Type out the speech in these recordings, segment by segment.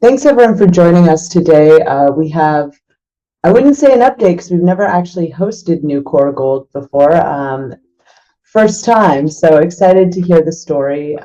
Thanks everyone for joining us today. We have, I wouldn't say an update because we've never actually hosted Newcore Gold before. First time, so excited to hear the story.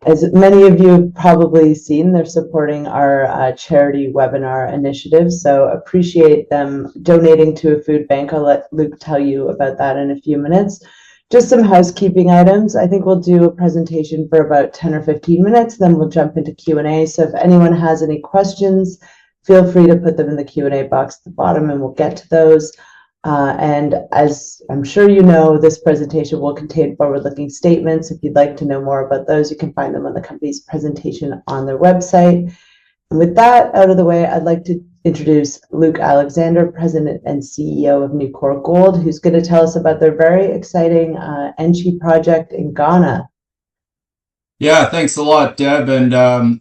As many of you have probably seen, they're supporting our charity webinar initiative, so appreciate them donating to a food bank. I'll let Luke tell you about that in a few minutes. Just some housekeeping items. I think we'll do a presentation for about 10 or 15 minutes, then we'll jump into Q&A. So if anyone has any questions, feel free to put them in the Q&A box at the bottom and we'll get to those. And as I'm sure you know, this presentation will contain forward-looking statements. If you'd like to know more about those, you can find them on the company's presentation on their website. And with that out of the way, I'd like to introduce Luke Alexander, President and CEO of Newcore Gold, who's going to tell us about their very exciting Enchi project in Ghana. Yeah, thanks a lot, Deb, and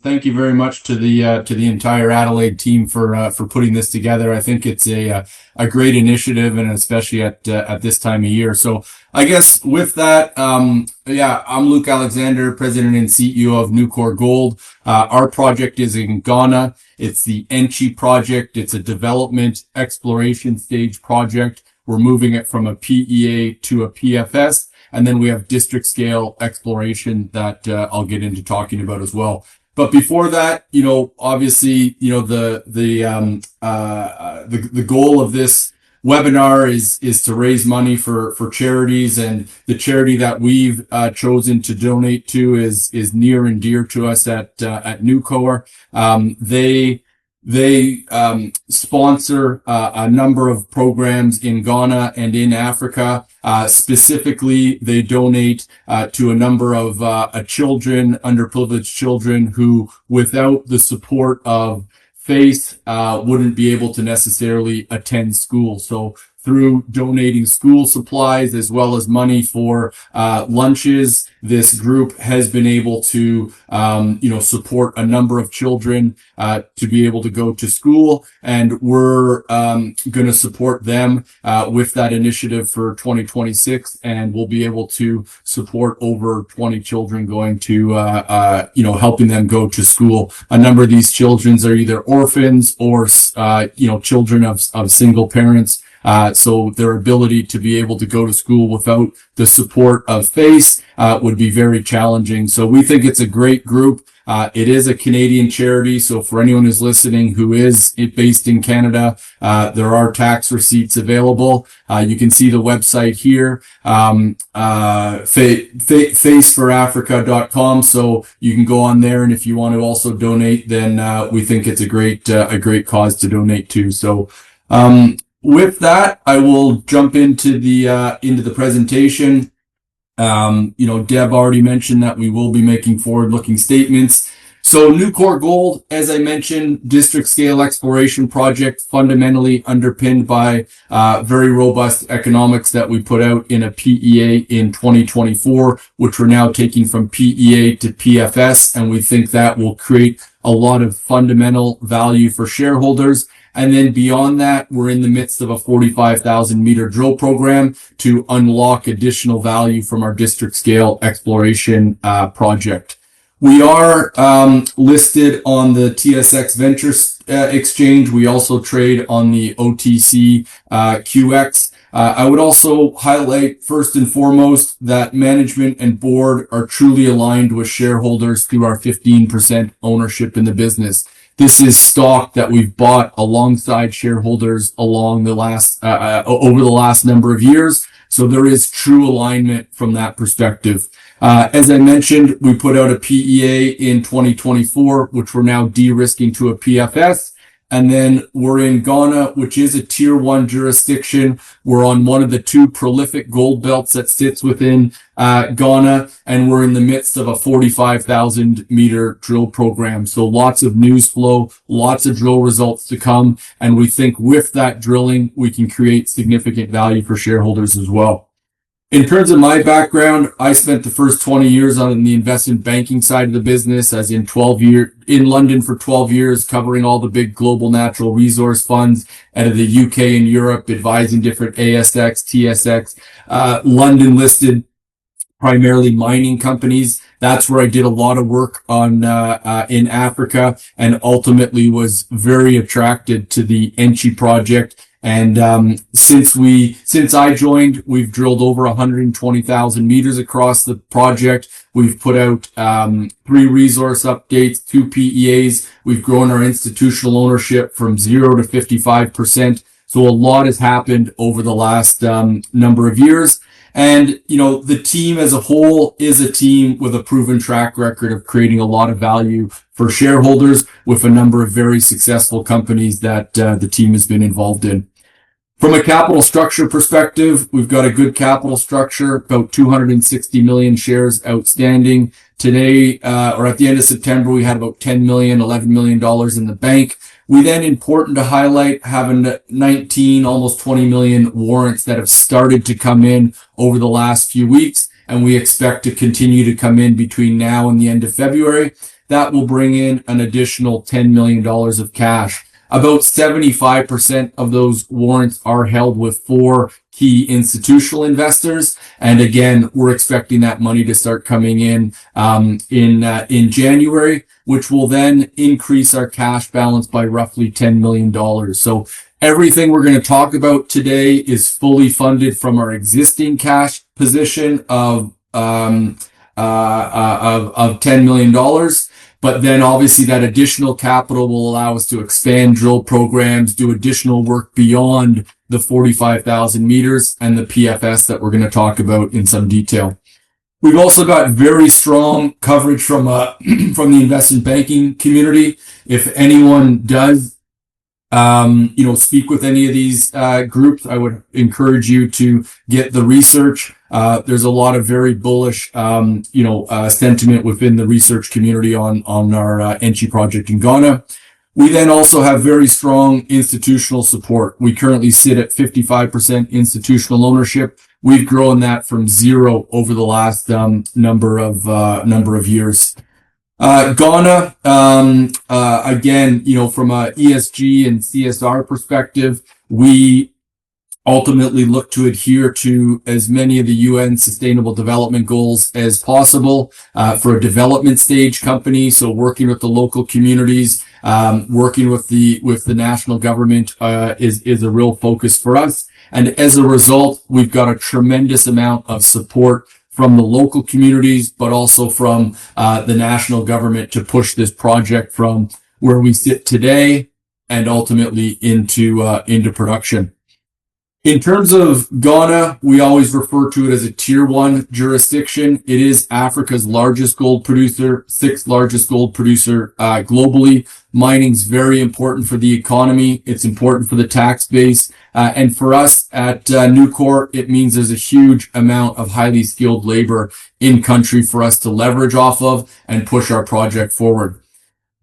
thank you very much to the entire Adelaide team for putting this together. I think it's a great initiative, and especially at this time of year. So I guess with that, I'm Luke Alexander, President and CEO of Newcore Gold. Our project is in Ghana. It's the Enchi project. It's a development exploration stage project. We're moving it from a PEA to a PFS. And then we have district scale exploration that I'll get into talking about as well. But before that, obviously, the goal of this webinar is to raise money for charities, and the charity that we've chosen to donate to is near and dear to us at Newcore. They sponsor a number of programs in Ghana and in Africa. Specifically, they donate to a number of children, underprivileged children who, without the support of faith, wouldn't be able to necessarily attend school. So through donating school supplies as well as money for lunches, this group has been able to support a number of children to be able to go to school, and we're going to support them with that initiative for 2026, and we'll be able to support over 20 children going to helping them go to school. A number of these children are either orphans or children of single parents. So their ability to be able to go to school without the support of faith would be very challenging. So we think it's a great group. It is a Canadian charity. So for anyone who's listening who is based in Canada, there are tax receipts available. You can see the website here, faceforafrica.com. So you can go on there, and if you want to also donate, then we think it's a great cause to donate to. So with that, I will jump into the presentation. Deb already mentioned that we will be making forward-looking statements. So Newcore Gold, as I mentioned, district scale exploration project, fundamentally underpinned by very robust economics that we put out in a PEA in 2024, which we're now taking from PEA to PFS, and we think that will create a lot of fundamental value for shareholders. And then beyond that, we're in the midst of a 45,000 meter drill program to unlock additional value from our district scale exploration project. We are listed on the TSX Venture Exchange. We also trade on the OTC QX. I would also highlight first and foremost that management and board are truly aligned with shareholders through our 15% ownership in the business. This is stock that we've bought alongside shareholders along the last over the last number of years. So there is true alignment from that perspective. As I mentioned, we put out a PEA in 2024, which we're now de-risking to a PFS. And then we're in Ghana, which is a tier 1 jurisdiction. We're on one of the 2 prolific gold belts that sits within Ghana, and we're in the midst of a 45,000 meter drill program. So lots of news flow, lots of drill results to come. And we think with that drilling, we can create significant value for shareholders as well. In terms of my background, I spent the first 20 years on the investment banking side of the business, as in in London for 12 years, covering all the big global natural resource funds out of the UK and Europe, advising different ASX, TSX, London listed primarily mining companies. That's where I did a lot of work on in Africa, and ultimately was very attracted to the Enchi project. And since I joined, we've drilled over 120,000 meters across the project. We've put out 3 resource updates, 2 PEAs. We've grown our institutional ownership from 0 to 55%. So a lot has happened over the last number of years. And, you know, the team as a whole is a team with a proven track record of creating a lot of value for shareholders, with a number of very successful companies that the team has been involved in. From a capital structure perspective, we've got a good capital structure, about 260 million shares outstanding. Today, or at the end of September, we had about $10 million, $11 million in the bank. We then, important to highlight, having 19, almost 20 million warrants that have started to come in over the last few weeks, and we expect to continue to come in between now and the end of February. That will bring in an additional $10 million of cash. About 75% of those warrants are held with 4 key institutional investors. And again, we're expecting that money to start coming in January, which will then increase our cash balance by roughly $10 million. So everything we're going to talk about today is fully funded from our existing cash position of $10 million. But then obviously that additional capital will allow us to expand drill programs, do additional work beyond the 45,000 meters and the PFS that we're going to talk about in some detail. We've also got very strong coverage from from the investment banking community. If anyone does speak with any of these groups, I would encourage you to get the research. There's a lot of very bullish, sentiment within the research community on our Enchi project in Ghana. We then also have very strong institutional support. We currently sit at 55% institutional ownership. We've grown that from 0 over the last number of years. Ghana, again, from a ESG and CSR perspective, we ultimately look to adhere to as many of the UN Sustainable Development Goals as possible for a development stage company. So working with the local communities, working with the national government is a real focus for us. And as a result, we've got a tremendous amount of support from the local communities, but also from the national government to push this project from where we sit today and ultimately into production. In terms of Ghana, we always refer to it as a tier 1 jurisdiction. It is Africa's largest gold producer, 6th largest gold producer globally. Mining's very important for the economy. It's important for the tax base. And for us at Newcore, it means there's a huge amount of highly skilled labor in country for us to leverage off of and push our project forward.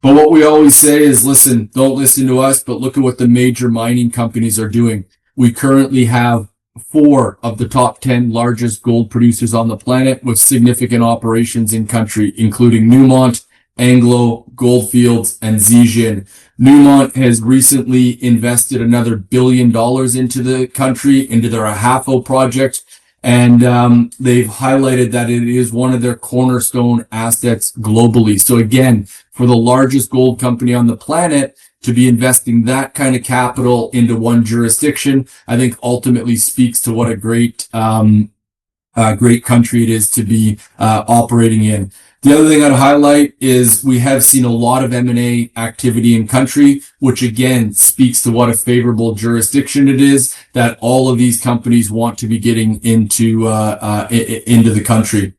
But what we always say is, listen, don't listen to us, but look at what the major mining companies are doing. We currently have 4 of the top 10 largest gold producers on the planet with significant operations in country, including Newmont, Anglo, Goldfields, and Zijin. Newmont has recently invested another $1 billion into the country, into their Ahafo project, and they've highlighted that it is one of their cornerstone assets globally. So again, for the largest gold company on the planet to be investing that kind of capital into one jurisdiction, I think ultimately speaks to what a great country it is to be operating in. The other thing I'd highlight is we have seen a lot of M&A activity in country, which again speaks to what a favorable jurisdiction it is that all of these companies want to be getting into the country.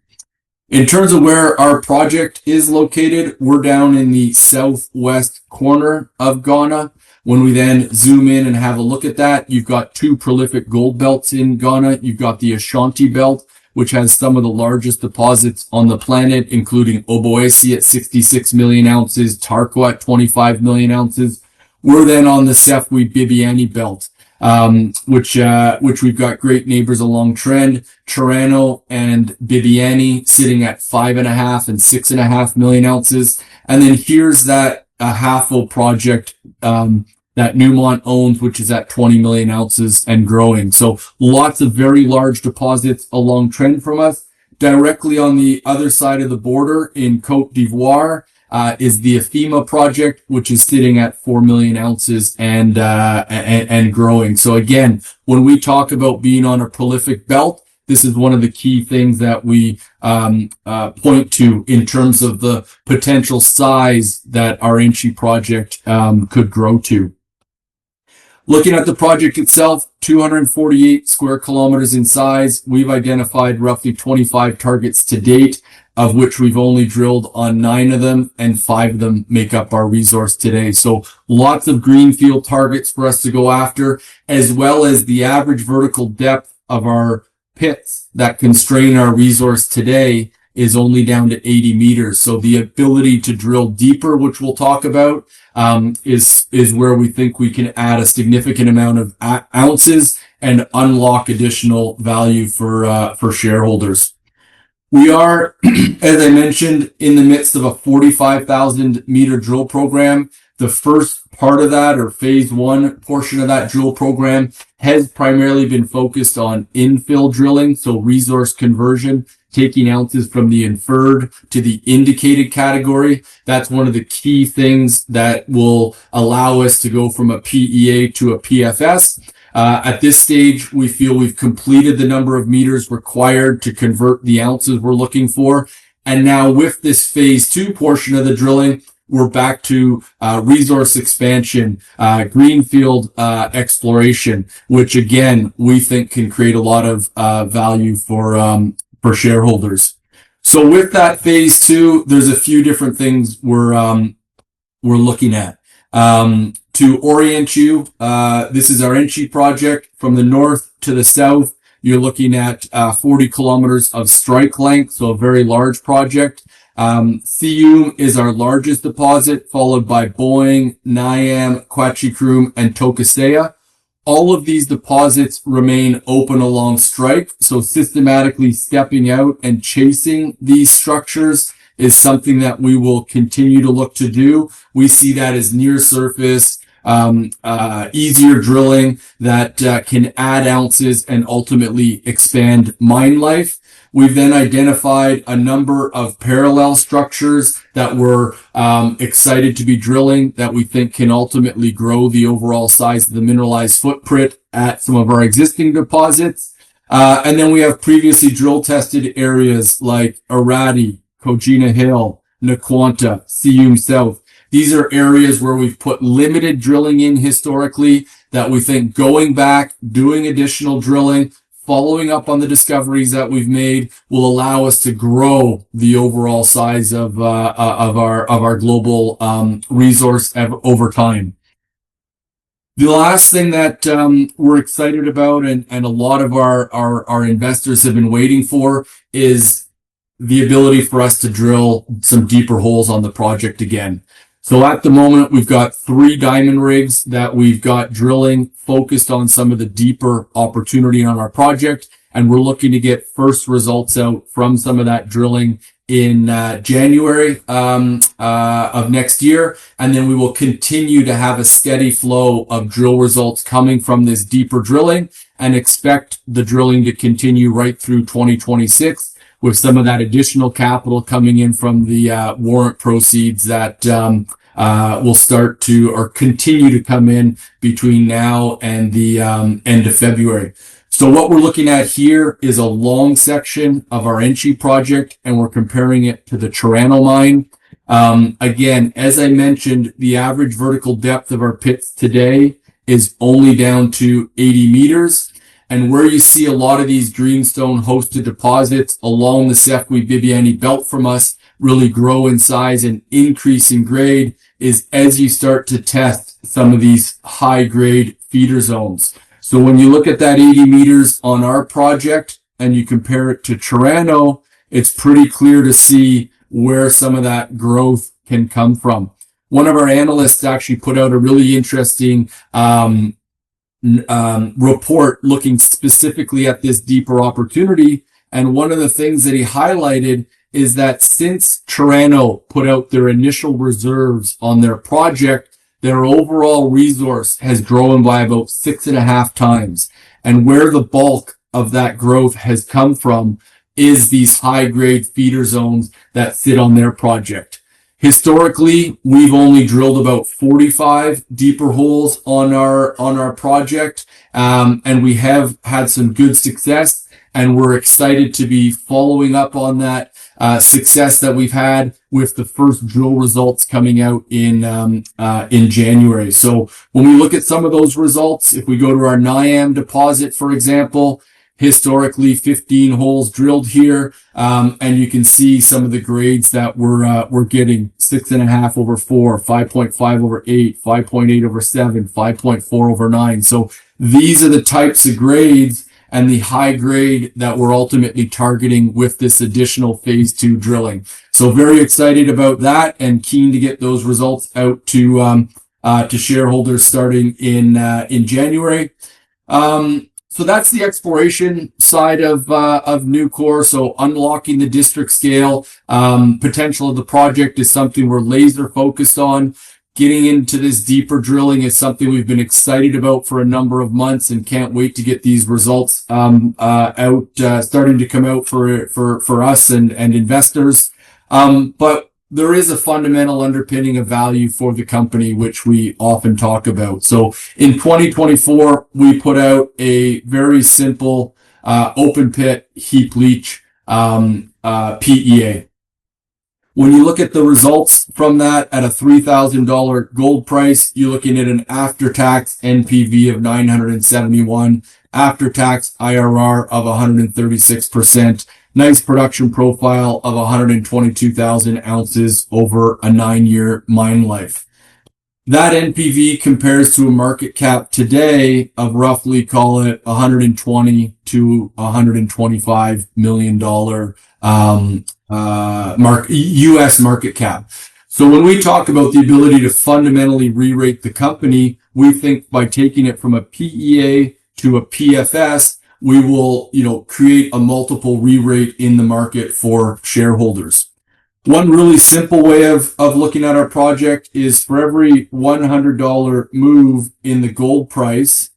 In terms of where our project is located, we're down in the southwest corner of Ghana. When we then zoom in and have a look at that, you've got 2 prolific gold belts in Ghana. You've got the Ashanti Belt, which has some of the largest deposits on the planet, including Obuasi at 66 million ounces, Tarkwa at 25 million ounces. We're then on the Sefwi-Bibiani Belt, which we've got great neighbors along trend, Chirano and Bibiani sitting at 5.5 and 6.5 million ounces. And then here's that Ahafo project, that Newmont owns, which is at 20 million ounces and growing. So lots of very large deposits along trend from us. Directly on the other side of the border in Côte d'Ivoire is the Afema project, which is sitting at 4 million ounces and growing. So again, when we talk about being on a prolific belt, this is one of the key things that we point to in terms of the potential size that our Enchi project could grow to. Looking at the project itself, 248 square kilometers in size. We've identified roughly 25 targets to date, of which we've only drilled on 9 of them, and 5 of them make up our resource today. So lots of greenfield targets for us to go after, as well as the average vertical depth of our pits that constrain our resource today is only down to 80 meters. So the ability to drill deeper, which we'll talk about, is where we think we can add a significant amount of ounces and unlock additional value for shareholders. We are, as I mentioned, in the midst of a 45,000 meter drill program. The first part of that, or phase 1 portion of that drill program, has primarily been focused on infill drilling, so resource conversion, taking ounces from the inferred to the indicated category. That's one of the key things that will allow us to go from a PEA to a PFS. At this stage, we feel we've completed the number of meters required to convert the ounces we're looking for. And now with this phase 2 portion of the drilling, we're back to resource expansion, greenfield exploration, which again, we think can create a lot of value for shareholders. So with that phase 2, there's a few different things we're looking at. To orient you, this is our Enchi project. From the north to the south, you're looking at 40 kilometers of strike length, so a very large project. CEU is our largest deposit, followed by Boeing, Nyam, Quachikrum, and Tokesea. All of these deposits remain open along strike, so systematically stepping out and chasing these structures is something that we will continue to look to do. We see that as near surface, easier drilling that can add ounces and ultimately expand mine life. We've then identified a number of parallel structures that we're excited to be drilling that we think can ultimately grow the overall size of the mineralized footprint at some of our existing deposits. And then we have previously drill tested areas like Arati, Kogina Hill, Naquanta, CEU South. These are areas where we've put limited drilling in historically that we think going back, doing additional drilling, following up on the discoveries that we've made will allow us to grow the overall size of our global resource over time. The last thing that we're excited about and a lot of our investors have been waiting for is the ability for us to drill some deeper holes on the project again. So at the moment, we've got 3 diamond rigs that we've got drilling focused on some of the deeper opportunity on our project. And we're looking to get first results out from some of that drilling in January of next year. And then we will continue to have a steady flow of drill results coming from this deeper drilling and expect the drilling to continue right through 2026 with some of that additional capital coming in from the warrant proceeds that will start to or continue to come in between now and the end of February. So what we're looking at here is a long section of our Enchi project, and we're comparing it to the Chirano mine. Again, as I mentioned, the average vertical depth of our pits today is only down to 80 meters. And where you see a lot of these greenstone hosted deposits along the Sefwi-Bibiani belt from us really grow in size and increase in grade is as you start to test some of these high grade feeder zones. So when you look at that 80 meters on our project and you compare it to Chirano, it's pretty clear to see where some of that growth can come from. One of our analysts actually put out a really interesting report looking specifically at this deeper opportunity. And one of the things that he highlighted is that since Chirano put out their initial reserves on their project, their overall resource has grown by about 6.5 times. And where the bulk of that growth has come from is these high-grade feeder zones that sit on their project. Historically, we've only drilled about 45 deeper holes on our project, and we have had some good success, and we're excited to be following up on that success that we've had with the first drill results coming out in January. So when we look at some of those results, if we go to our NIAM deposit, for example, historically 15 holes drilled here, and you can see some of the grades that we're getting: 6.5 over 4, 5.5 over 8, 5.8 over 7, 5.4 over 9. So these are the types of grades and the high grade that we're ultimately targeting with this additional phase 2 drilling. So very excited about that and keen to get those results out to shareholders starting in January. So that's the exploration side of Newcore. So unlocking the district scale potential of the project is something we're laser focused on. Getting into this deeper drilling is something we've been excited about for a number of months and can't wait to get these results starting to come out for us and investors. But there is a fundamental underpinning of value for the company, which we often talk about. So in 2024, we put out a very simple open pit heap leach PEA. When you look at the results from that at a $3,000 gold price, you're looking at an after-tax NPV of 971, after-tax IRR of 136%, nice production profile of 122,000 ounces over a 9-year mine life. That NPV compares to a market cap today of roughly, call it $120 to $125 million US market cap. So when we talk about the ability to fundamentally re-rate the company, we think by taking it from a PEA to a PFS, we will, create a multiple re-rate in the market for shareholders. One really simple way of looking at our project is for every $100 move in the gold price,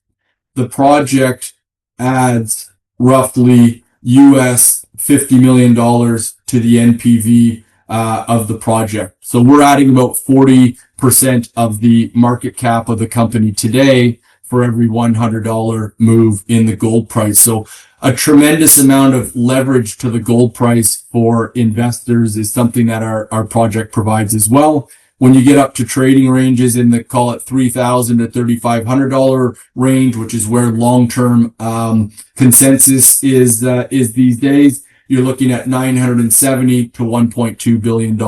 the project adds roughly US $50 million to the NPV of the project. So we're adding about 40% of the market cap of the company today for every $100 move in the gold price. So a tremendous amount of leverage to the gold price for investors is something that our project provides as well. When you get up to trading ranges in the, call it $3,000 to $3,500 range, which is where long-term consensus is these days, you're looking at $970 to $1.2 billion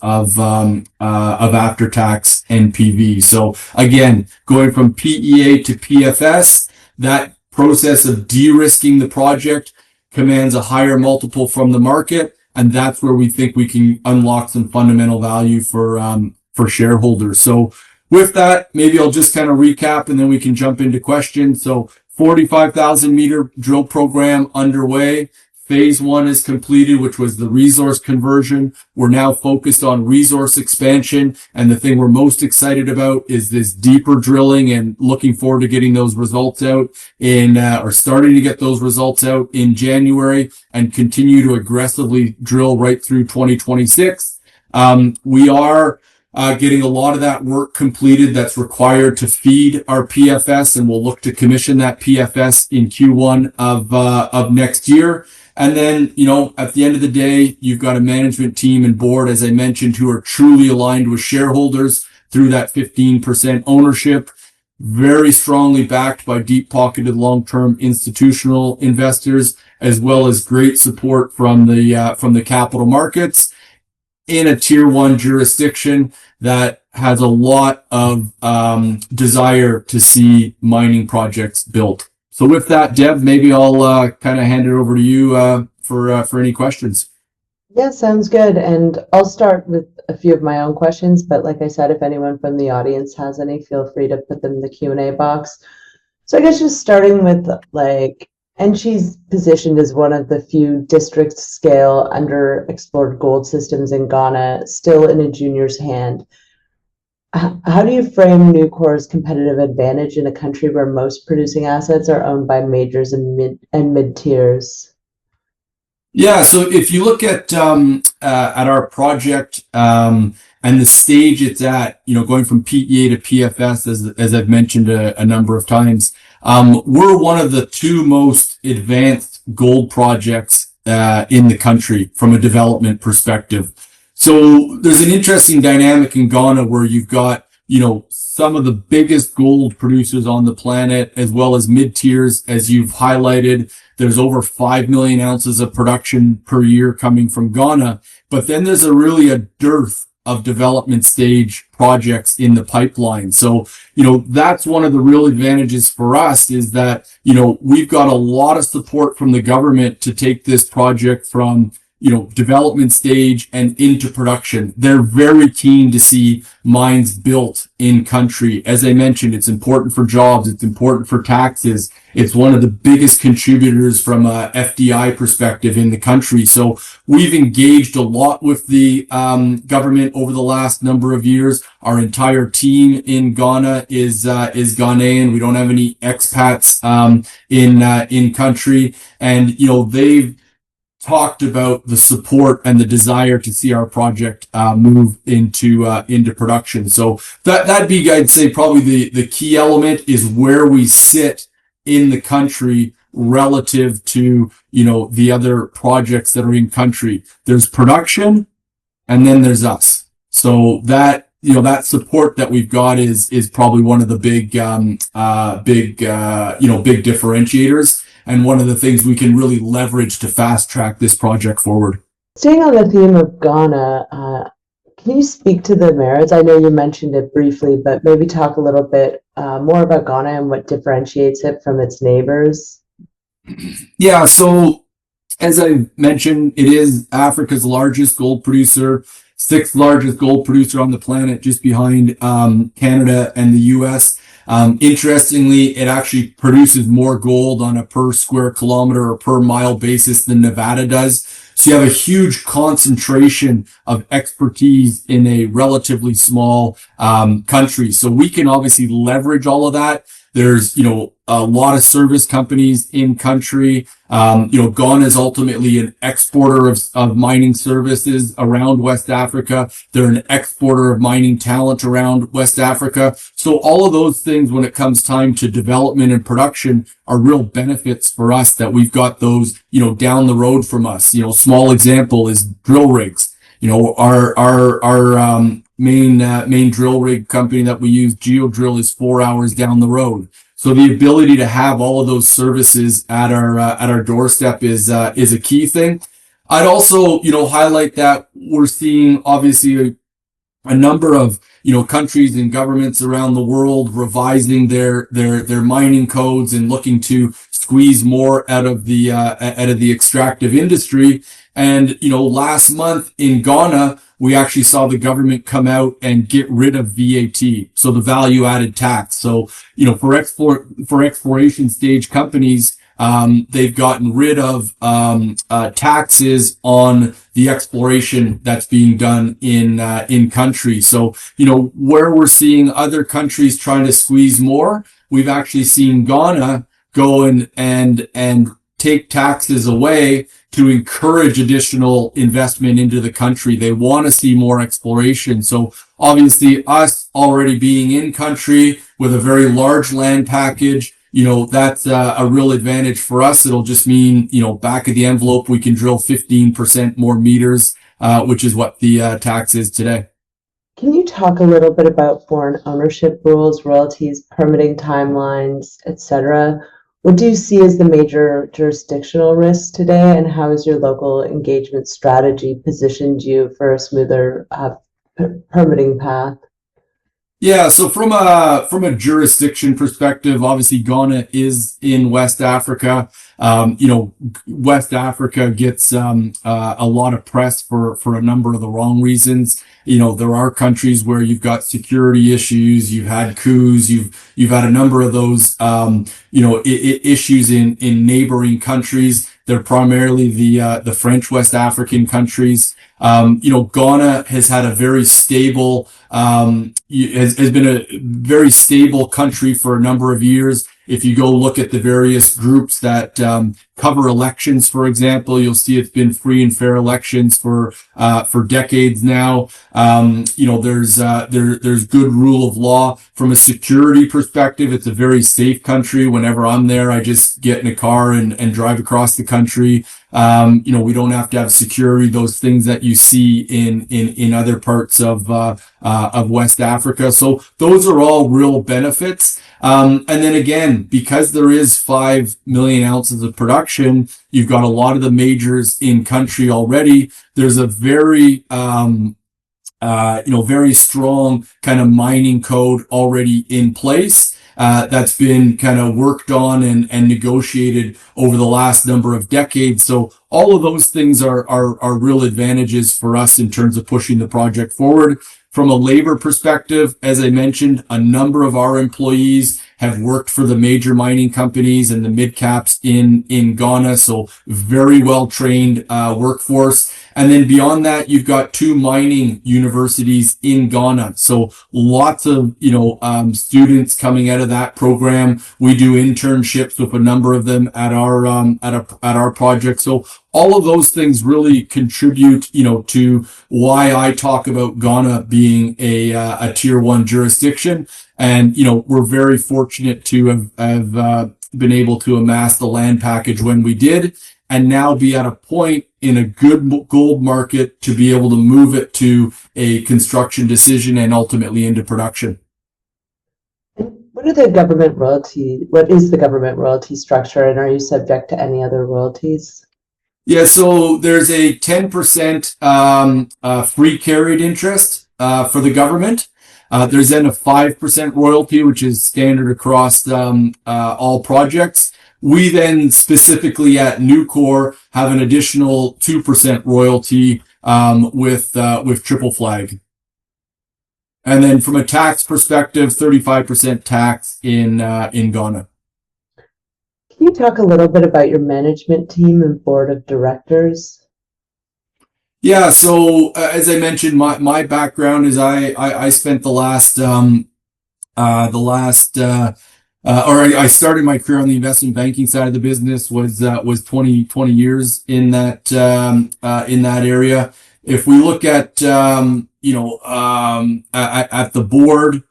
of after-tax NPV. So again, going from PEA to PFS, that process of de-risking the project commands a higher multiple from the market, and that's where we think we can unlock some fundamental value for shareholders. So with that, maybe I'll just kind of recap and then we can jump into questions. So 45,000 meter drill program underway. Phase 1 is completed, which was the resource conversion. We're now focused on resource expansion. And the thing we're most excited about is this deeper drilling and looking forward to getting those results out or starting to get those results out in January and continue to aggressively drill right through 2026. We are getting a lot of that work completed that's required to feed our PFS, and we'll look to commission that PFS in Q1 of next year. And then, at the end of the day, you've got a management team and board, as I mentioned, who are truly aligned with shareholders through that 15% ownership, very strongly backed by deep-pocketed long-term institutional investors, as well as great support from the capital markets in a tier 1 jurisdiction that has a lot of desire to see mining projects built. So with that, Deb, maybe I'll kind of hand it over to you for any questions. Yeah, sounds good. And I'll start with a few of my own questions, but like I said, if anyone from the audience has any, feel free to put them in the Q&A box. So I guess just starting with Enchi's positioned as one of the few district scale underexplored gold systems in Ghana, still in a junior's hand. How do you frame Newcore's competitive advantage in a country where most producing assets are owned by majors and mid tiers? Yeah, so if you look at our project and the stage it's at, going from PEA to PFS, as I've mentioned a number of times, we're one of the two most advanced gold projects in the country from a development perspective. So there's an interesting dynamic in Ghana where you've got, some of the biggest gold producers on the planet, as well as mid-tiers, as you've highlighted. There's over 5 million ounces of production per year coming from Ghana. But then there's really a dearth of development stage projects in the pipeline. So, that's one of the real advantages for us is that, we've got a lot of support from the government to take this project from, development stage and into production. They're very keen to see mines built in country. As I mentioned, it's important for jobs. It's important for taxes. It's one of the biggest contributors from a FDI perspective in the country. So we've engaged a lot with the government over the last number of years. Our entire team in Ghana is Ghanaian. We don't have any expats in country, and they've talked about the support and the desire to see our project move into production. So that'd be, I'd say, probably the key element is where we sit in the country relative to the other projects that are in country. There's production, and then there's us. So that that support that we've got is probably one of the big differentiators, and one of the things we can really leverage to fast track this project forward. Staying on the theme of Ghana, can you speak to the merits? I know you mentioned it briefly, but maybe talk a little bit more about Ghana and what differentiates it from its neighbors. Yeah, so as I mentioned, it is Africa's largest gold producer, sixth largest gold producer on the planet, just behind Canada and the US. Interestingly, it actually produces more gold on a per square kilometer or per mile basis than Nevada does. So you have a huge concentration of expertise in a relatively small country. So we can obviously leverage all of that. There's, a lot of service companies in country. Ghana is ultimately an exporter of mining services around West Africa. They're an exporter of mining talent around West Africa. So all of those things, when it comes time to development and production, are real benefits for us that we've got those, down the road from us. Small example is drill rigs. Our main drill rig company that we use, Geodrill, is 4 hours down the road. So the ability to have all of those services at our doorstep is a key thing. I'd also, highlight that we're seeing obviously a number of, countries and governments around the world revising their mining codes and looking to squeeze more out of the extractive industry. And, last month in Ghana, we actually saw the government come out and get rid of VAT, so the value added tax. So, for exploration stage companies, they've gotten rid of taxes on the exploration that's being done in country. So, where we're seeing other countries trying to squeeze more, we've actually seen Ghana go and take taxes away to encourage additional investment into the country. They want to see more exploration. So obviously us already being in country with a very large land package, that's a real advantage for us. It'll just mean, back of the envelope, we can drill 15% more meters, which is what the tax is today. Can you talk a little bit about foreign ownership rules, royalties, permitting timelines, etc.? What do you see as the major jurisdictional risks today, and how has your local engagement strategy positioned you for a smoother permitting path? Yeah, so from a jurisdiction perspective, obviously Ghana is in West Africa. West Africa gets a lot of press for a number of the wrong reasons. There are countries where you've got security issues, you've had coups, you've had a number of those issues in neighboring countries. They're primarily the French West African countries. Ghana has had a very stable, has been a very stable country for a number of years. If you go look at the various groups that cover elections, for example. You'll see it's been free and fair elections for decades now. There's good rule of law. From a security perspective, it's a very safe country. Whenever I'm there, I just get in a car and drive across the country. We don't have to have security, those things that you see in other parts of West Africa. So those are all real benefits. And then again, because there is 5 million ounces of production, you've got a lot of the majors in country already. There's a very, very strong kind of mining code already in place. That's been kind of worked on and negotiated over the last number of decades. So all of those things are real advantages for us in terms of pushing the project forward. From a labor perspective, as I mentioned, a number of our employees have worked for the major mining companies and the mid caps in Ghana. So very well trained workforce. And then beyond that, you've got 2 mining universities in Ghana. So lots of, students coming out of that program. We do internships with a number of them at our project. So all of those things really contribute, to why I talk about Ghana being a tier 1 jurisdiction. And, we're very fortunate to have been able to amass the land package when we did, and now be at a point in a good gold market to be able to move it to a construction decision and ultimately into production. What is the government royalty structure, and are you subject to any other royalties? Yeah, so there's a 10% free carried interest for the government. There's then a 5% royalty, which is standard across all projects. We then specifically at Newcore have an additional 2% royalty with Triple Flag. And then from a tax perspective, 35% tax in Ghana. Can you talk a little bit about your management team and board of directors? Yeah, so as I mentioned, my background is I spent I started my career on the investment banking side of the business, was 20 years in that area. If we look at the board,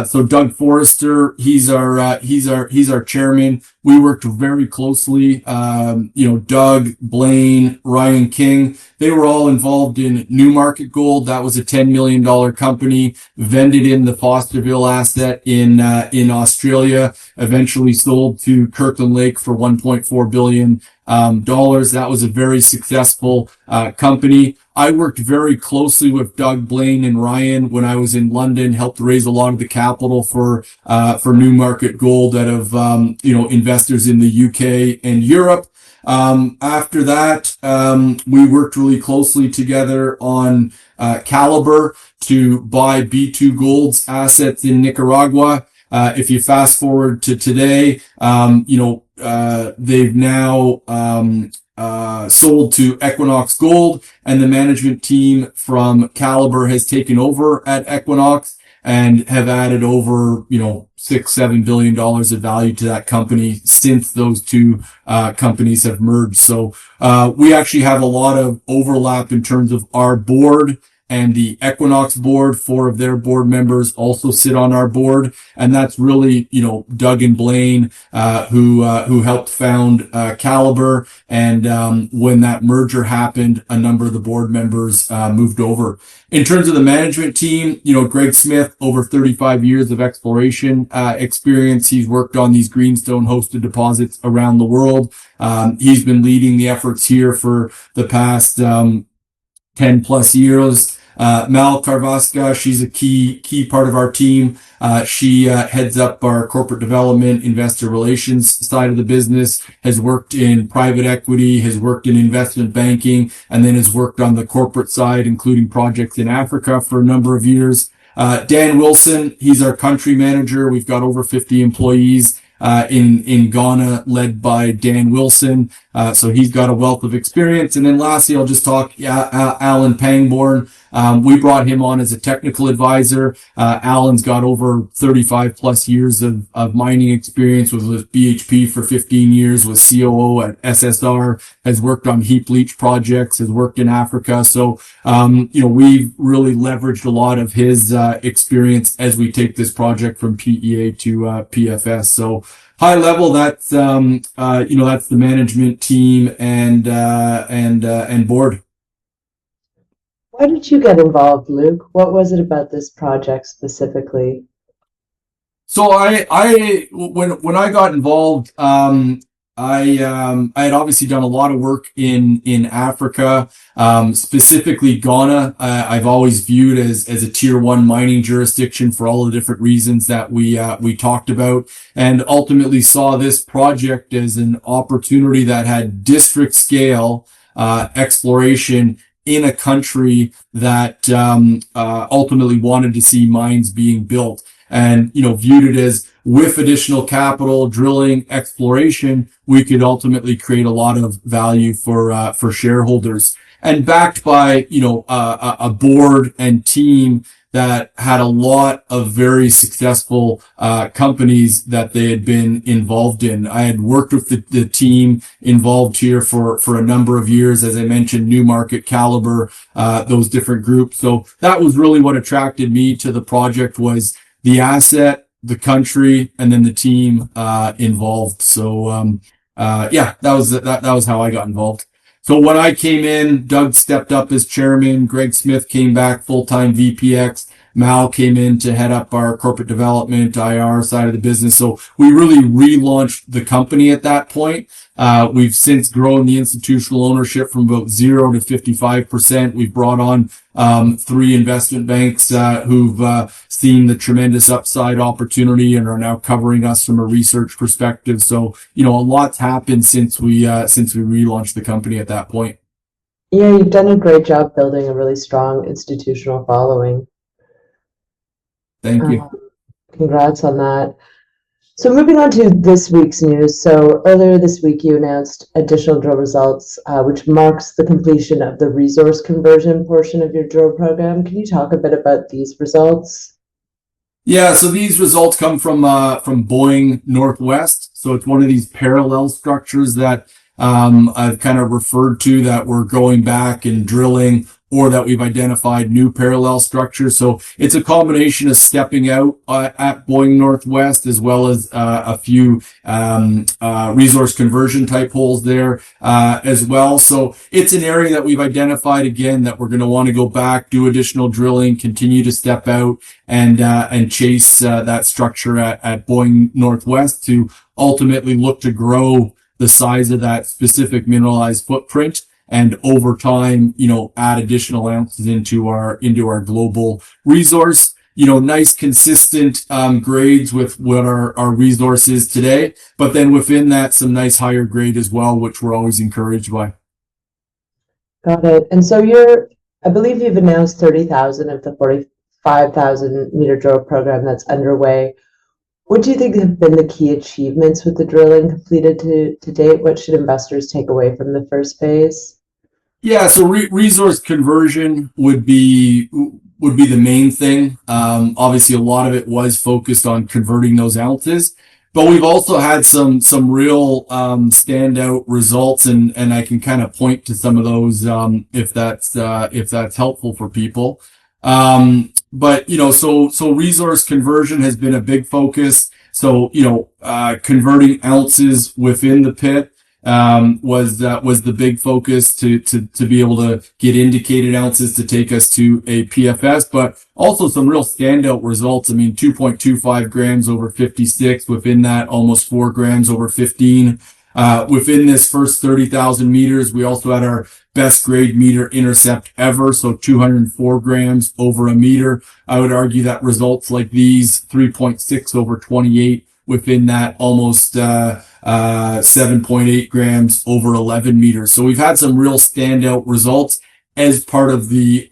so Doug Forrester, he's our chairman. We worked very closely. Doug, Blaine, Ryan King, they were all involved in Newmarket Gold. That was a $10 million company, vended in the Fosterville asset in Australia, eventually sold to Kirkland Lake for $1.4 billion. That was a very successful company. I worked very closely with Doug, Blaine, and Ryan when I was in London, helped raise a lot of the capital for Newmarket Gold out of investors in the UK and Europe. After that, we worked really closely together on Calibre to buy B2 Gold's assets in Nicaragua. If you fast forward to today, they've now sold to Equinox Gold, and the management team from Calibre has taken over at Equinox and have added over, $6-7 billion of value to that company since those two companies have merged. So we actually have a lot of overlap in terms of our board and the Equinox board. 4 of their board members also sit on our board. And that's really, Doug and Blaine, who helped found Calibre. And when that merger happened, a number of the board members moved over. In terms of the management team, Greg Smith, over 35 years of exploration experience. He's worked on these greenstone hosted deposits around the world. He's been leading the efforts here for the past 10 plus years. Mal Carvasca, she's a key part of our team. She heads up our corporate development, investor relations side of the business, has worked in private equity, has worked in investment banking, and then has worked on the corporate side, including projects in Africa for a number of years. Dan Wilson, he's our country manager. We've got over 50 employees in Ghana, led by Dan Wilson. So he's got a wealth of experience. And then lastly, I'll just talk Alan Pangborn. We brought him on as a technical advisor. Alan's got over 35 plus years of mining experience, was with BHP for 15 years, was COO at SSR, has worked on heap leach projects, has worked in Africa. So, we've really leveraged a lot of his experience as we take this project from PEA to PFS. So high level, that's that's the management team and board. Why did you get involved, Luke? What was it about this project specifically? So when I got involved, I had obviously done a lot of work in Africa, specifically Ghana. I've always viewed as a tier one mining jurisdiction for all the different reasons that we talked about, and ultimately saw this project as an opportunity that had district scale exploration in a country that ultimately wanted to see mines being built, and viewed it as, with additional capital, drilling, exploration, we could ultimately create a lot of value for shareholders, and backed by a board and team that had a lot of very successful companies that they had been involved in. I had worked with the team involved here for a number of years, as I mentioned, Newmarket, Caliber, those different groups. So that was really what attracted me to the project, was the asset, the country, and then the team involved. So that was how I got involved. So when I came in, Doug stepped up as chairman, Greg Smith came back full-time VPX, Mal came in to head up our corporate development, IR side of the business. So we really relaunched the company at that point. We've since grown the institutional ownership from about 0 to 55%. We've brought on 3 investment banks who've seen the tremendous upside opportunity and are now covering us from a research perspective. So, a lot's happened since we relaunched the company at that point. Yeah, you've done a great job building a really strong institutional following. Thank you. Congrats on that. So moving on to this week's news. So earlier this week, you announced additional drill results, which marks the completion of the resource conversion portion of your drill program. Can you talk a bit about these results? Yeah, so these results come from Boeing Northwest. So it's one of these parallel structures that I've kind of referred to, that we're going back and drilling, or that we've identified new parallel structures. So it's a combination of stepping out at Boeing Northwest, as well as a few resource conversion type holes there as well. So it's an area that we've identified, again, that we're going to want to go back, do additional drilling, continue to step out and chase that structure at Boeing Northwest, to ultimately look to grow the size of that specific mineralized footprint, and over time, add additional ounces into our global resource. Nice consistent grades with what our resource is today, but then within that, some nice higher grade as well, which we're always encouraged by. Got it. And so I believe you've announced 30,000 of the 45,000 meter drill program that's underway. What do you think have been the key achievements with the drilling completed to date? What should investors take away from the first phase? Yeah, so resource conversion would be the main thing. Obviously, a lot of it was focused on converting those ounces, but we've also had some real standout results, and I can kind of point to some of those if that's helpful for people. But so resource conversion has been a big focus. So converting ounces within the pit was the big focus to be able to get indicated ounces to take us to a PFS, but also some real standout results. I mean, 2.25 grams over 56, within that almost 4 grams over 15. Within this first 30,000 meters, we also had our best grade meter intercept ever. So 204 grams over a meter. I would argue that results like these, 3.6 over 28, within that almost 7.8 grams over 11 meters. So we've had some real standout results as part of the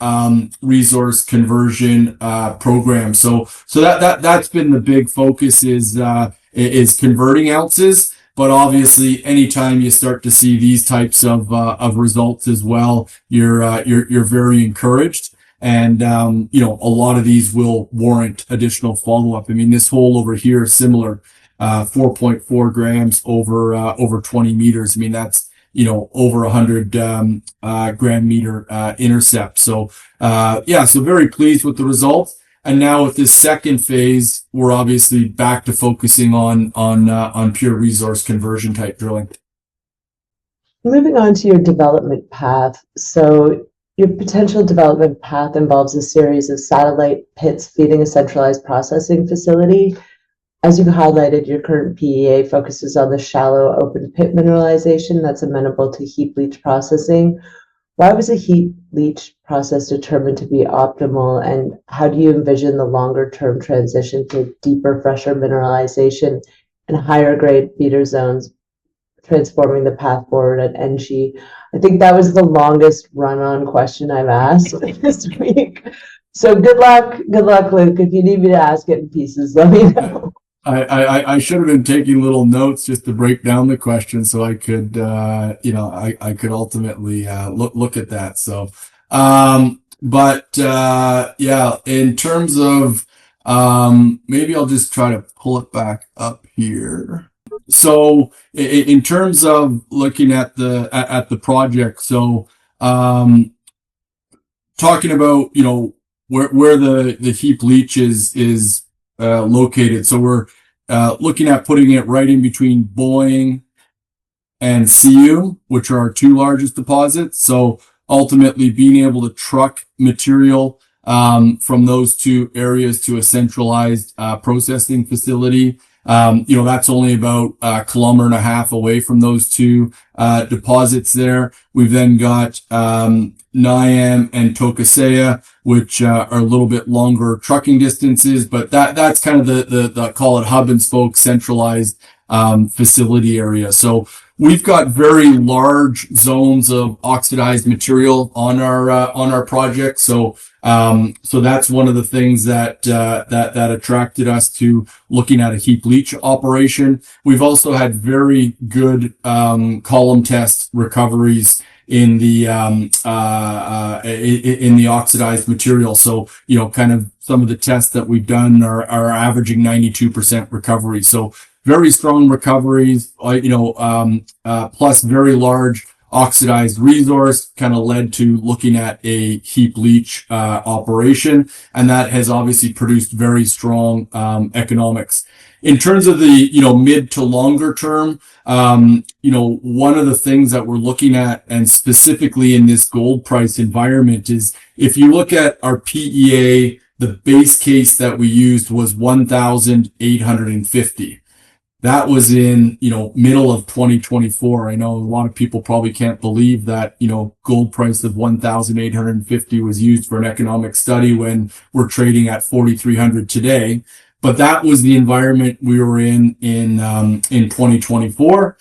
resource conversion program. So that's been the big focus, is converting ounces. But obviously, anytime you start to see these types of results as well, you're very encouraged. And, a lot of these will warrant additional follow-up. I mean, this hole over here is similar, 4.4 grams over 20 meters. I mean, that's, over 100, gram meter, intercept. So, so very pleased with the results. And now with this second phase, we're obviously back to focusing on pure resource conversion type drilling. Moving on to your development path. So your potential development path involves a series of satellite pits feeding a centralized processing facility. As you highlighted, your current PEA focuses on the shallow open pit mineralization that's amenable to heap leach processing. Why was a heap leach process determined to be optimal, and how do you envision the longer-term transition to deeper, fresher mineralization and higher grade feeder zones transforming the path forward at Enchi? I think that was the longest run-on question I've asked this week. So good luck, Luke. If you need me to ask it in pieces, let me know. I should have been taking little notes just to break down the question so I could, I could ultimately, look at that. So, in terms of, maybe I'll just try to pull it back up here. So in terms of looking at the project, so, talking about, where the heap leach is located. So we're looking at putting it right in between Boeing and NCAU, which are our two largest deposits. So ultimately being able to truck material from those two areas to a centralized processing facility. That's only about 1.5 kilometers away from those two deposits there. We've then got Niam and Tokasea, which are a little bit longer trucking distances, but that's kind of the call it hub and spoke centralized facility area. So we've got very large zones of oxidized material on our project. So that's one of the things that attracted us to looking at a heap leach operation. We've also had very good column test recoveries in the oxidized material. So, kind of some of the tests that we've done are averaging 92% recovery. So very strong recoveries, plus very large oxidized resource kind of led to looking at a heap leach operation. And that has obviously produced very strong economics. In terms of the, mid to longer term, one of the things that we're looking at, and specifically in this gold price environment, is if you look at our PEA, the base case that we used was 1,850. That was in, middle of 2024. I know a lot of people probably can't believe that, gold price of 1,850 was used for an economic study when we're trading at 4,300 today. But that was the environment we were in 2024.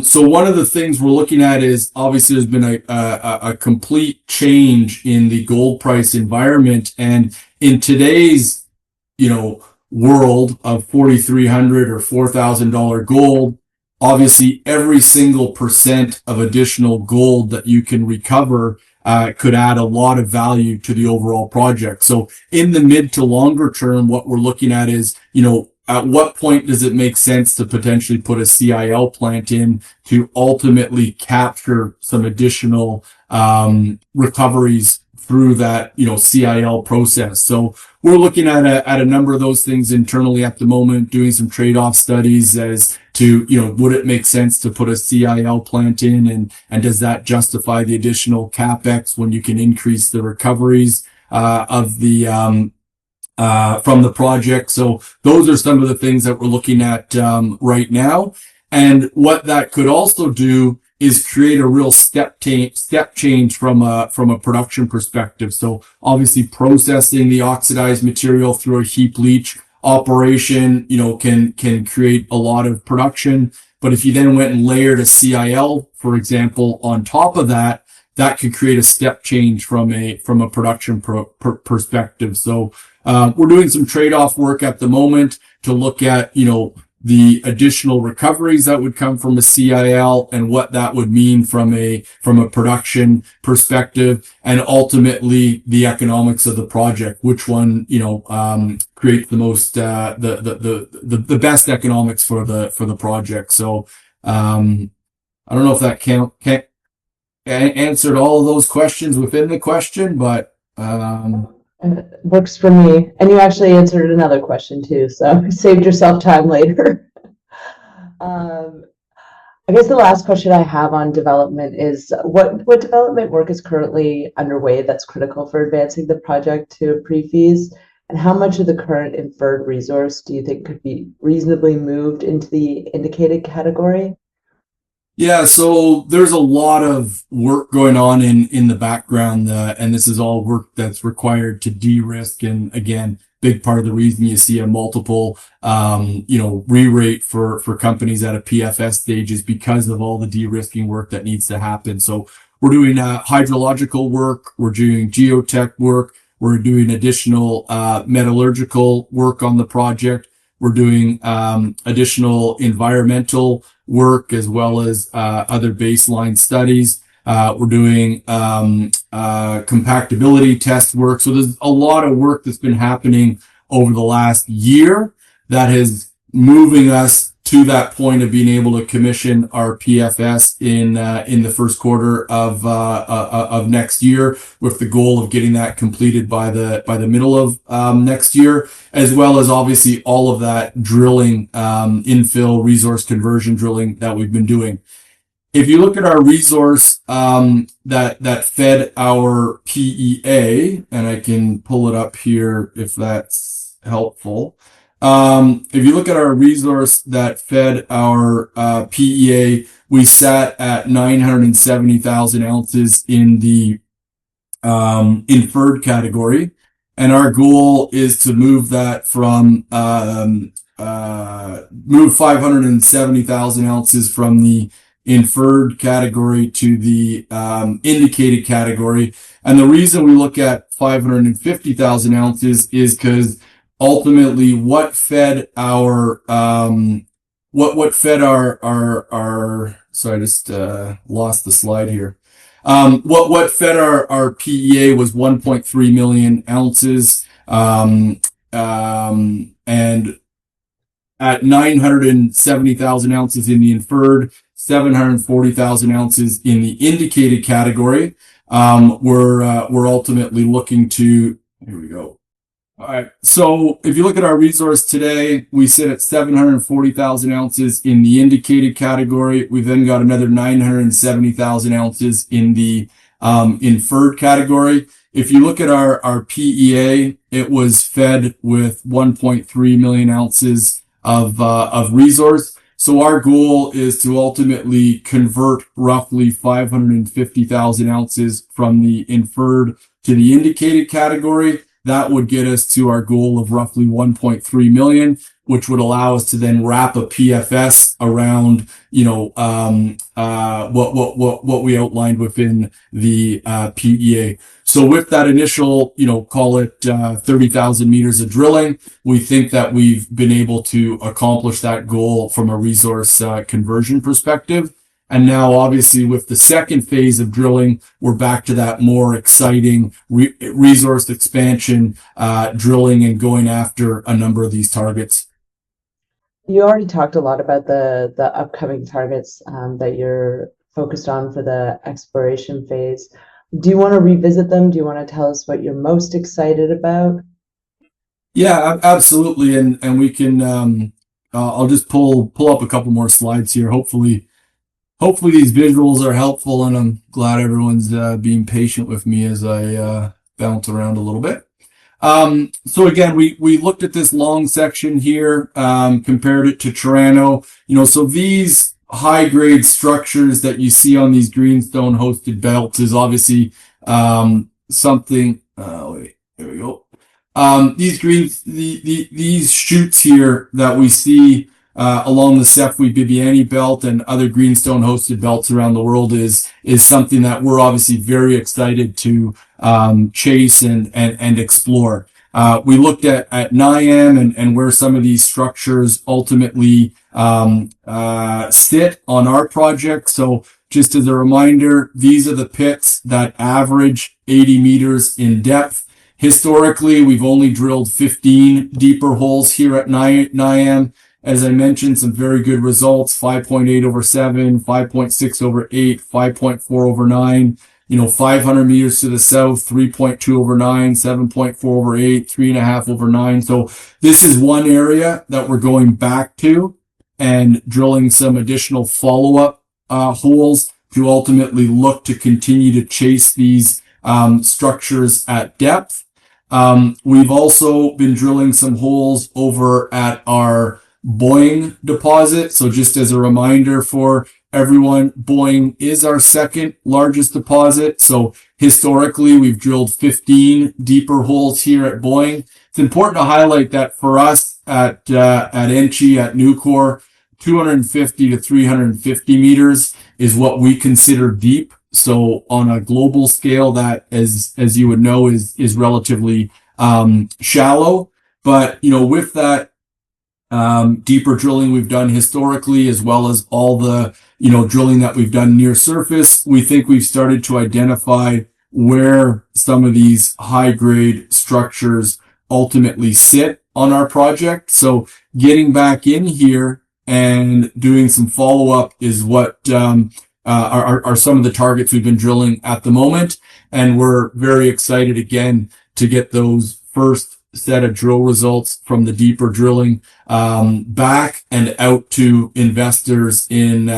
So one of the things we're looking at is obviously there's been a complete change in the gold price environment. And in today's, world of 4,300 or $4,000 gold, obviously every single % of additional gold that you can recover could add a lot of value to the overall project. So in the mid to longer term, what we're looking at is, at what point does it make sense to potentially put a CIL plant in to ultimately capture some additional recoveries through that, CIL process. So we're looking at a number of those things internally at the moment, doing some trade-off studies as to, would it make sense to put a CIL plant in, and does that justify the additional CapEx when you can increase the recoveries of the from the project. So those are some of the things that we're looking at right now. And what that could also do is create a real step change from a production perspective. So obviously processing the oxidized material through a heap leach operation, can create a lot of production. But if you then went and layered a CIL, for example, on top of that, that could create a step change from a production perspective. So we're doing some trade-off work at the moment to look at, the additional recoveries that would come from a CIL and what that would mean from a production perspective, and ultimately the economics of the project, which one, creates the most, the best economics for the project. So, I don't know if that can't answered all of those questions within the question, but, works for me. And you actually answered another question too, so saved yourself time later. I guess the last question I have on development is what development work is currently underway that's critical for advancing the project to a pre-feas, and how much of the current inferred resource do you think could be reasonably moved into the indicated category? Yeah, so there's a lot of work going on in the background, and this is all work that's required to de-risk. And again, big part of the reason you see a multiple, re-rate for companies at a PFS stage is because of all the de-risking work that needs to happen. So we're doing hydrological work, we're doing geotech work, we're doing additional metallurgical work on the project. We're doing additional environmental work as well as other baseline studies. We're doing compactability test work. So there's a lot of work that's been happening over the last year that is moving us to that point of being able to commission our PFS in the first quarter of next year, with the goal of getting that completed by the middle of next year, as well as obviously all of that drilling, infill resource conversion drilling that we've been doing. If you look at our resource that fed our PEA, and I can pull it up here if that's helpful. If you look at our resource that fed our PEA, we sat at 970,000 ounces in the inferred category, and our goal is to move that from move 570,000 ounces from the inferred category to the indicated category. And the reason we look at 550,000 ounces is because ultimately what fed our sorry, I just lost the slide here. What fed our PEA was 1.3 million ounces, and at 970,000 ounces in the inferred, 740,000 ounces in the indicated category. We're ultimately looking to, here we go. All right. So if you look at our resource today, we sit at 740,000 ounces in the indicated category. We've then got another 970,000 ounces in the inferred category. If you look at our PEA, it was fed with 1.3 million ounces of resource. So our goal is to ultimately convert roughly 550,000 ounces from the inferred to the indicated category. That would get us to our goal of roughly 1.3 million, which would allow us to then wrap a PFS around, what we outlined within the PEA. So with that initial, call it 30,000 meters of drilling, we think that we've been able to accomplish that goal from a resource conversion perspective. And now, obviously, with the second phase of drilling, we're back to that more exciting resource expansion, drilling and going after a number of these targets. You already talked a lot about the upcoming targets that you're focused on for the exploration phase. Do you want to revisit them? Do you want to tell us what you're most excited about? Yeah, absolutely. And we can, I'll just pull up a couple more slides here. Hopefully these visuals are helpful, and I'm glad everyone's being patient with me as I bounce around a little bit. So again, we looked at this long section here, compared it to Toronto. So these high-grade structures that you see on these greenstone hosted belts is obviously something. Wait, there we go. These chutes here that we see along the Sefwi Bibiani belt and other greenstone hosted belts around the world is something that we're obviously very excited to chase and explore. We looked at NIAM and where some of these structures ultimately sit on our project. So just as a reminder, these are the pits that average 80 meters in depth. Historically, we've only drilled 15 deeper holes here at NIAM. As I mentioned, some very good results, 5.8 over 7, 5.6 over 8, 5.4 over 9, 500 meters to the south, 3.2 over 9, 7.4 over 8, 3.5 over 9. So this is one area that we're going back to and drilling some additional follow-up holes to ultimately look to continue to chase these structures at depth. We've also been drilling some holes over at our Boying deposit. So just as a reminder for everyone, Boying is our second largest deposit. So historically, we've drilled 15 deeper holes here at Boying. It's important to highlight that for us at Enchi, at Newcore, 250 to 350 meters is what we consider deep. So on a global scale, that as you would know is relatively shallow. But with that deeper drilling we've done historically, as well as all the drilling that we've done near surface, we think we've started to identify where some of these high grade structures ultimately sit on our project. So getting back in here and doing some follow-up is what are some of the targets we've been drilling at the moment. And we're very excited again to get those first set of drill results from the deeper drilling back and out to investors in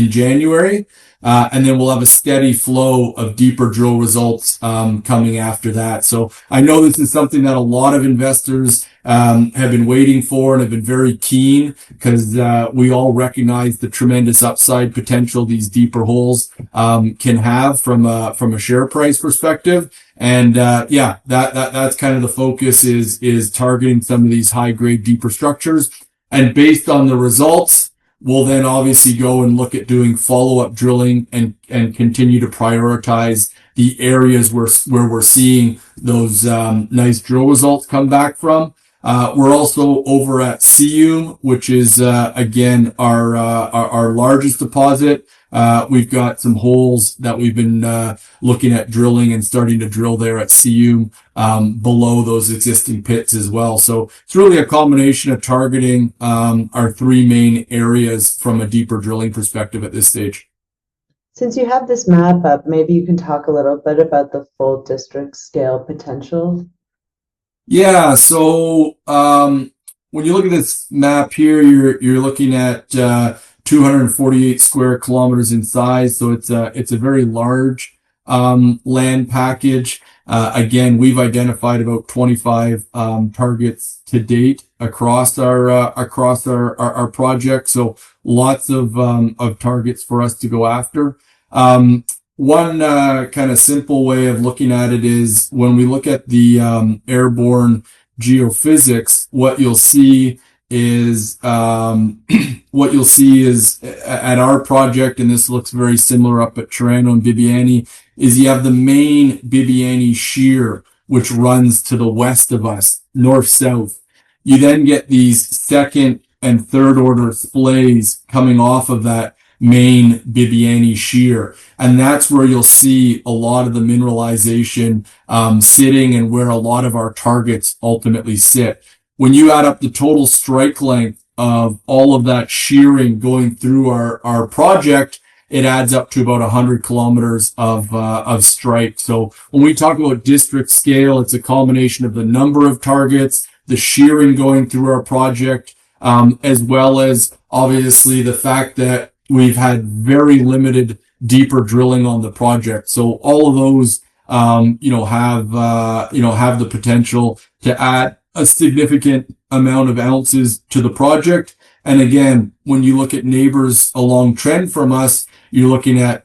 January. And then we'll have a steady flow of deeper drill results coming after that. So I know this is something that a lot of investors have been waiting for and have been very keen, because we all recognize the tremendous upside potential these deeper holes can have from a share price perspective. And that's kind of the focus is targeting some of these high grade deeper structures. And based on the results, we'll then obviously go and look at doing follow-up drilling and continue to prioritize the areas where we're seeing those nice drill results come back from. We're also over at NCAU, which is again our largest deposit. We've got some holes that we've been looking at drilling and starting to drill there at NCAU below those existing pits as well. So it's really a combination of targeting our three main areas from a deeper drilling perspective at this stage. Since you have this map up, maybe you can talk a little bit about the full district scale potential. Yeah, so when you look at this map here, you're looking at 248 square kilometers in size, so it's a very large land package. Again, we've identified about 25 targets to date across our project, so lots of targets for us to go after. One kind of simple way of looking at it is when we look at the airborne geophysics, what you'll see is at our project, and this looks very similar up at Toronto and Bibiani, is you have the main Bibiani shear, which runs to the west of us, north-south. You then get these second and third order splays coming off of that main Bibiani shear. And that's where you'll see a lot of the mineralization sitting and where a lot of our targets ultimately sit. When you add up the total strike length of all of that shearing going through our project, it adds up to about 100 kilometers of strike. So when we talk about district scale, it's a combination of the number of targets, the shearing going through our project, as well as obviously the fact that we've had very limited deeper drilling on the project. So all of those, have the potential to add a significant amount of ounces to the project. And again, when you look at neighbors along trend from us, you're looking at,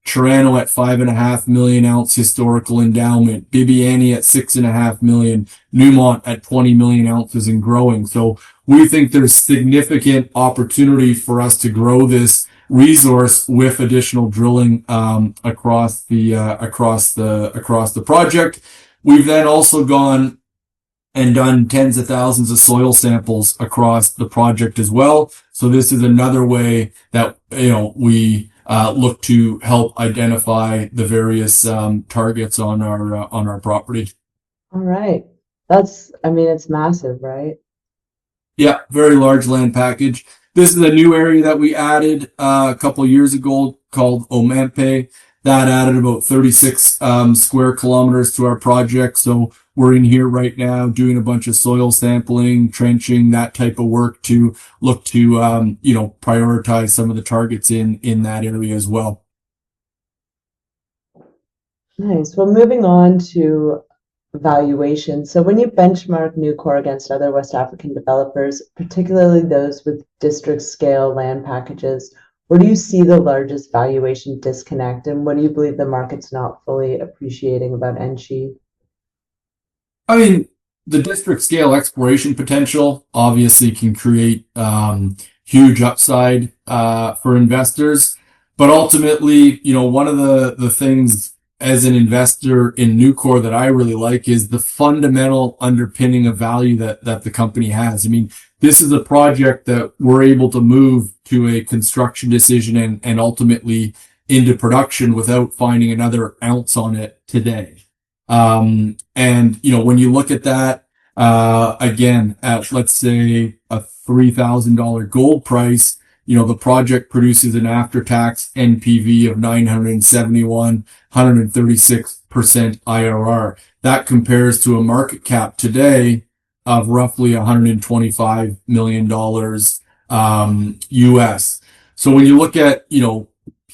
Toronto at 5.5 million ounce historical endowment, Bibiani at 6.5 million, Newmont at 20 million ounces and growing. So we think there's significant opportunity for us to grow this resource with additional drilling across the project. We've then also gone and done tens of thousands of soil samples across the project as well. So this is another way that, we look to help identify the various targets on our property. All right. It's massive, right? Yeah, very large land package. This is a new area that we added a couple of years ago called Omampe. That added about 36 square kilometers to our project. So we're in here right now doing a bunch of soil sampling, trenching, that type of work to look to, prioritize some of the targets in that area as well. Nice. Well, moving on to valuation. So when you benchmark Newcore against other West African developers, particularly those with district scale land packages, where do you see the largest valuation disconnect, and what do you believe the market's not fully appreciating about Enchi? I mean, the district scale exploration potential obviously can create huge upside for investors. But ultimately, one of the things as an investor in Newcore that I really like is the fundamental underpinning of value that the company has. I mean, this is a project that we're able to move to a construction decision and ultimately into production without finding another ounce on it today. And, when you look at that, again, at let's say a $3,000 gold price, the project produces an after-tax NPV of 971, 136% IRR. That compares to a market cap today of roughly $125 million US. So when you look at,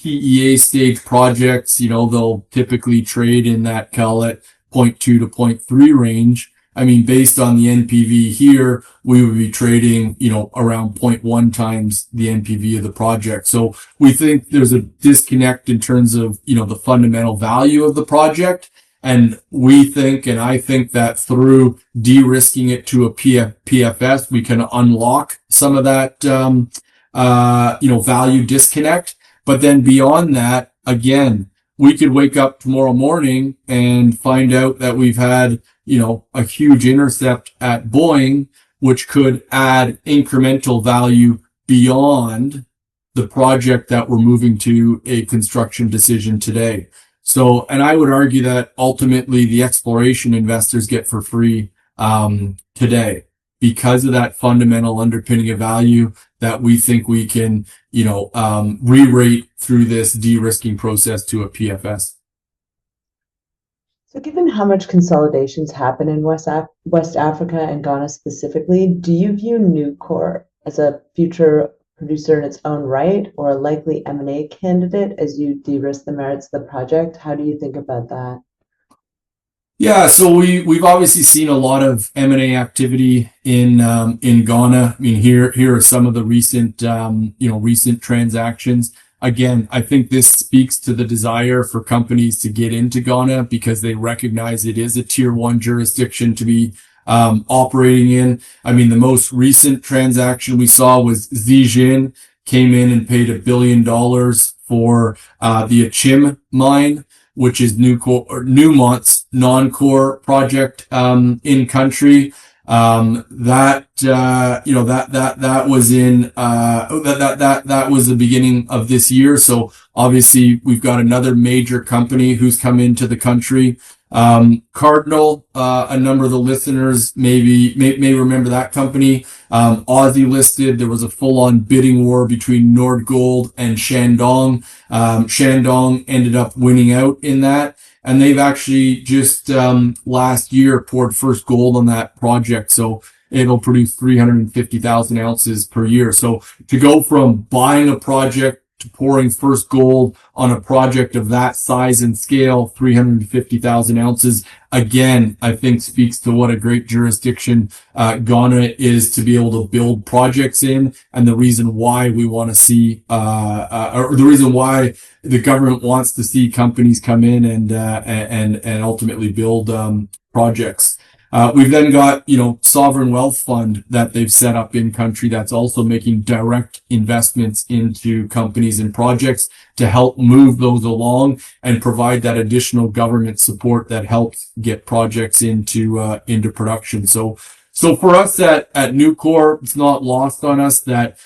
PEA stage projects, they'll typically trade in that call it 0.2 to 0.3 range. I mean, based on the NPV here, we would be trading, around 0.1 times the NPV of the project. So we think there's a disconnect in terms of, the fundamental value of the project. And we think, and I think that through de-risking it to a PFS, we can unlock some of that, value disconnect. But then beyond that, again, we could wake up tomorrow morning and find out that we've had, a huge intercept at Boeing, which could add incremental value beyond the project that we're moving to a construction decision today. So, and I would argue that ultimately the exploration investors get for free, today because of that fundamental underpinning of value that we think we can, re-rate through this de-risking process to a PFS. So given how much consolidations happen in West Africa and Ghana specifically, do you view Newcore as a future producer in its own right or a likely M&A candidate as you de-risk the merits of the project? How do you think about that? Yeah, so we've obviously seen a lot of M&A activity in Ghana. I mean, here are some of the recent recent transactions. Again, I think this speaks to the desire for companies to get into Ghana because they recognize it is a tier 1 jurisdiction to be operating in. I mean, the most recent transaction we saw was Zijin came in and paid $1 billion for the Achim mine, which is Newmont's non-core project in country. That was the beginning of this year. So obviously we've got another major company who's come into the country. Cardinal, a number of the listeners may remember that company. Aussie listed. There was a full-on bidding war between Nord Gold and Shandong. Shandong ended up winning out in that. And they've actually just last year poured first gold on that project. So it'll produce 350,000 ounces per year. So to go from buying a project to pouring first gold on a project of that size and scale, 350,000 ounces, again, I think speaks to what a great jurisdiction Ghana is to be able to build projects in, and the reason why we want to see, or the reason why the government wants to see companies come in and ultimately build projects. We've then got, sovereign wealth fund that they've set up in country that's also making direct investments into companies and projects to help move those along and provide that additional government support that helps get projects into production. So for us at Newcore, it's not lost on us that,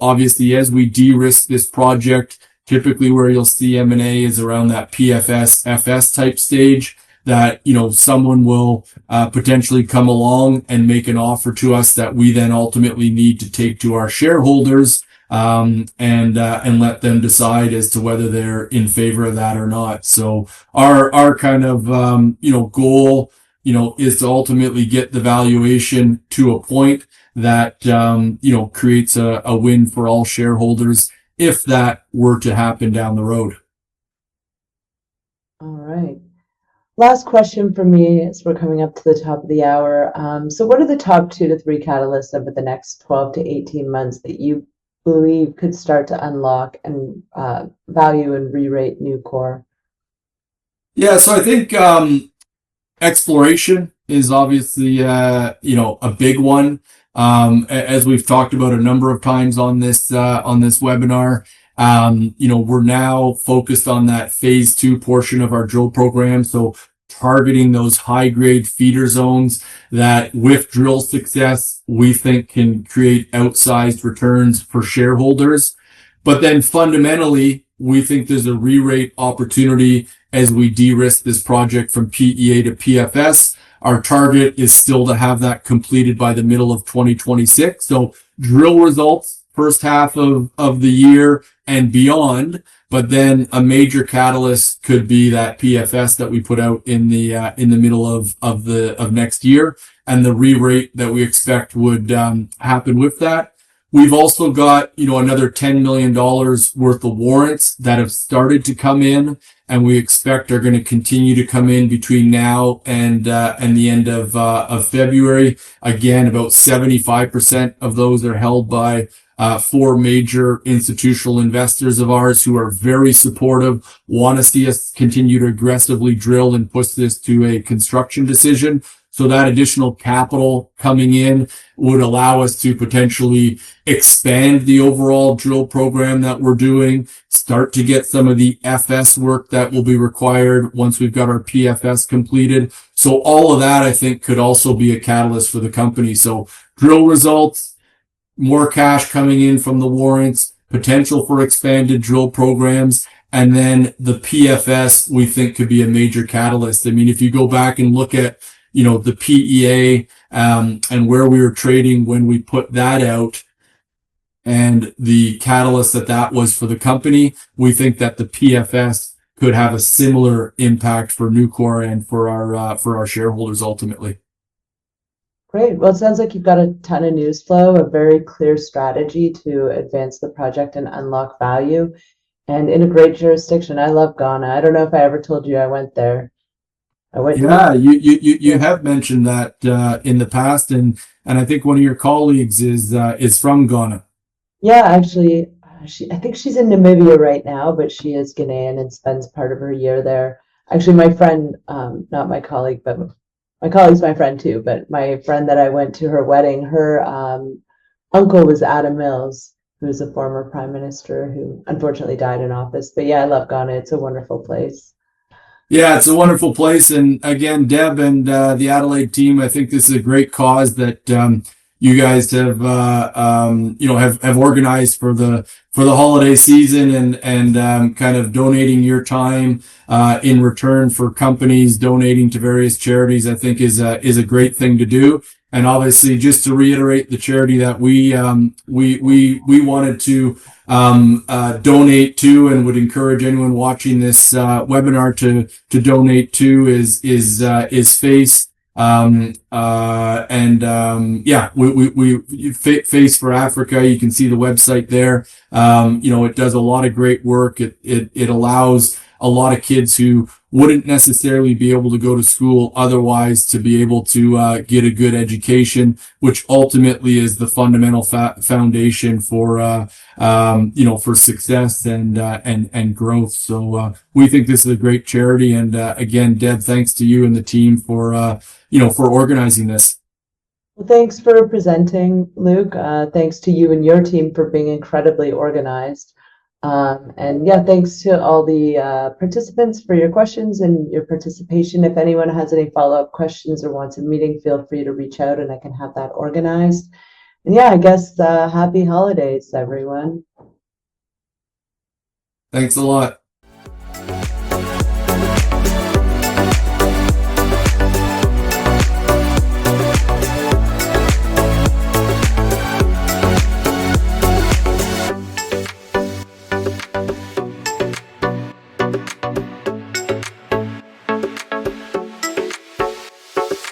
obviously as we de-risk this project, typically where you'll see M&A is around that PFS, FS type stage, that, someone will potentially come along and make an offer to us that we then ultimately need to take to our shareholders, and let them decide as to whether they're in favor of that or not. So our kind of, goal, is to ultimately get the valuation to a point that, creates a win for all shareholders if that were to happen down the road. All right. Last question for me as we're coming up to the top of the hour. So what are the top 2 to 3 catalysts over the next 12 to 18 months that you believe could start to unlock and value and re-rate Newcore? Yeah, so I think exploration is obviously a big one. As we've talked about a number of times on this webinar, we're now focused on that phase 2 portion of our drill program. So targeting those high grade feeder zones that with drill success, we think can create outsized returns for shareholders. But then fundamentally, we think there's a re-rate opportunity as we de-risk this project from PEA to PFS. Our target is still to have that completed by the middle of 2026. So drill results first half of the year and beyond, but then a major catalyst could be that PFS that we put out in the middle of next year, and the re-rate that we expect would happen with that. We've also got, another $10 million worth of warrants that have started to come in, and we expect are going to continue to come in between now and the end of February. Again, about 75% of those are held by 4 major institutional investors of ours who are very supportive, want to see us continue to aggressively drill and push this to a construction decision. So that additional capital coming in would allow us to potentially expand the overall drill program that we're doing, start to get some of the FS work that will be required once we've got our PFS completed. So all of that, I think, could also be a catalyst for the company. So drill results, more cash coming in from the warrants, potential for expanded drill programs, and then the PFS we think could be a major catalyst. I mean, if you go back and look at the PEA, and where we were trading when we put that out and the catalyst that was for the company, we think that the PFS could have a similar impact for Newcore and for our shareholders ultimately. Great. Well, it sounds like you've got a ton of news flow, a very clear strategy to advance the project and unlock value, and in a great jurisdiction. I love Ghana. I don't know if I ever told you I went there. You have mentioned that in the past, and I think one of your colleagues is from Ghana. Yeah, actually, I think she's in Namibia right now, but she is Ghanaian and spends part of her year there. Actually, my friend, not my colleague, but my colleague's my friend too, but my friend that I went to her wedding, her uncle was Adam Mills, who was a former prime minister who unfortunately died in office. But yeah, I love Ghana. It's a wonderful place. Yeah, it's a wonderful place. And again, Deb and the Adelaide team, I think this is a great cause that you guys have organized for the holiday season, and kind of donating your time in return for companies donating to various charities, I think is a great thing to do. And obviously, just to reiterate, the charity that we wanted to donate to, and would encourage anyone watching this webinar to donate to, is FACE. FACE for Africa. You can see the website there. It does a lot of great work. It allows a lot of kids who wouldn't necessarily be able to go to school otherwise to be able to get a good education, which ultimately is the fundamental foundation for for success and growth. So we think this is a great charity, and again, Deb, thanks to you and the team for for organizing this. Well, thanks for presenting, Luke. Thanks to you and your team for being incredibly organized. And yeah, thanks to all the participants for your questions and your participation. If anyone has any follow-up questions or wants a meeting, feel free to reach out and I can have that organized. And yeah, I guess happy holidays, everyone. Thanks a lot.